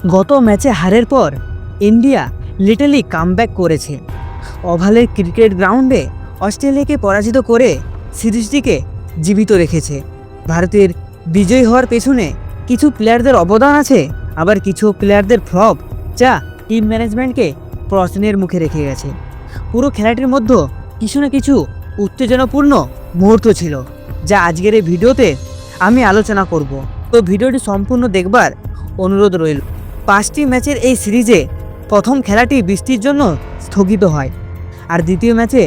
গত ম্যাচে হারের পর ইন্ডিয়া লিটারলি কামব্যাক করেছে। ওভালের ক্রিকেট গ্রাউন্ডে অস্ট্রেলিয়াকে পরাজিত করে সিরিজটিকে জীবিত রেখেছে। ভারতের বিজয়ী হওয়ার পেছনে কিছু প্লেয়ারদের অবদান আছে, আবার কিছু প্লেয়ারদের ফ্লপ যা টিম ম্যানেজমেন্টকে প্রশ্নের মুখে রেখে গেছে। পুরো খেলাটির মধ্যে কিছু না কিছু উত্তেজনাপূর্ণ মুহূর্ত ছিল, যা আজকের এই ভিডিওতে আমি আলোচনা করব। তো ভিডিওটি সম্পূর্ণ দেখবার অনুরোধ রইল। 5টি ম্যাচের এই সিরিজে প্রথম খেলাটি বৃষ্টির জন্য স্থগিত হয়, আর দ্বিতীয় ম্যাচে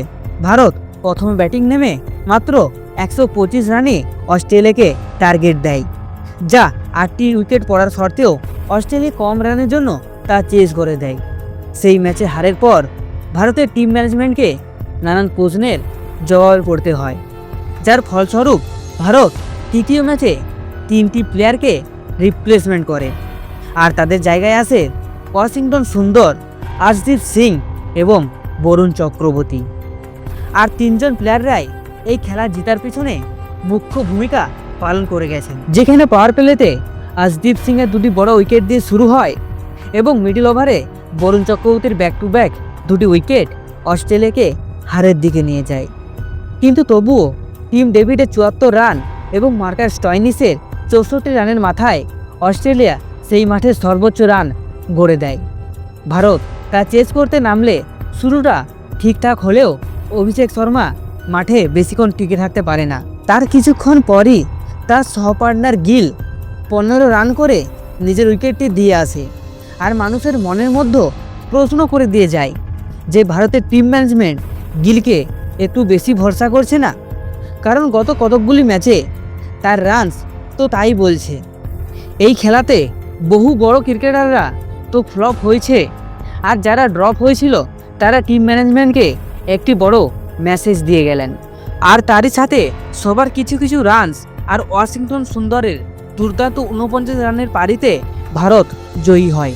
ভারত প্রথমে ব্যাটিং নেমে মাত্র 125 রানে অস্ট্রেলিয়াকে টার্গেট দেয়, যা 8টি উইকেট পড়ার সত্ত্বেও অস্ট্রেলিয়া কম রানের জন্য তা চেস করে দেয়। সেই ম্যাচে হারের পর ভারতের টিম ম্যানেজমেন্টকে নানান প্রশ্নের জবাব করতে হয়, যার ফলস্বরূপ ভারত তৃতীয় ম্যাচে 3টি প্লেয়ারকে রিপ্লেসমেন্ট করে, আর তাদের জায়গায় আসে ওয়াশিংটন সুন্দর, আর্শদীপ সিং এবং বরুণ চক্রবর্তী। আর 3জন প্লেয়াররাই এই খেলা জেতার পিছনে মুখ্য ভূমিকা পালন করে গেছেন। যেখানে পাওয়ার প্লেতে আর্শদীপ সিংয়ের 2টি বড় উইকেট দিয়ে শুরু হয় এবং মিডল ওভারে বরুণ চক্রবর্তীর ব্যাক টু ব্যাক 2টি উইকেট অস্ট্রেলিয়াকে হারের দিকে নিয়ে যায়। কিন্তু তবুও টিম ডেভিডের 74 রান এবং মার্কাস স্টয়নিসের 64 রানের মাথায় অস্ট্রেলিয়া সেই মাঠের সর্বোচ্চ রান গড়ে দেয়। ভারত তা চেস করতে নামলে শুরুটা ঠিকঠাক হলেও অভিষেক শর্মা মাঠে বেশিক্ষণ টিকে থাকতে পারে না। তার কিছুক্ষণ পরই তার সহপার্টনার গিল 15 রান করে নিজের উইকেটটি দিয়ে আসে, আর মানুষের মনের মধ্যে প্রশ্ন করে দিয়ে যায় যে ভারতের টিম ম্যানেজমেন্ট গিলকে একটু বেশি ভরসা করছে না, কারণ গত কতকগুলি ম্যাচে তার রানস তো তাই বলছে। এই খেলাতে বহু বড় ক্রিকেটাররা তো ফ্লপ হয়েছে, আর যারা ড্রপ হয়েছিল তারা টিম ম্যানেজমেন্টকে একটি বড় মেসেজ দিয়ে গেলেন। আর তারই সাথে সবার কিছু কিছু রানস আর ওয়াশিংটন সুন্দরের দুর্দান্ত 49 রানের পারিতে ভারত জয়ী হয়।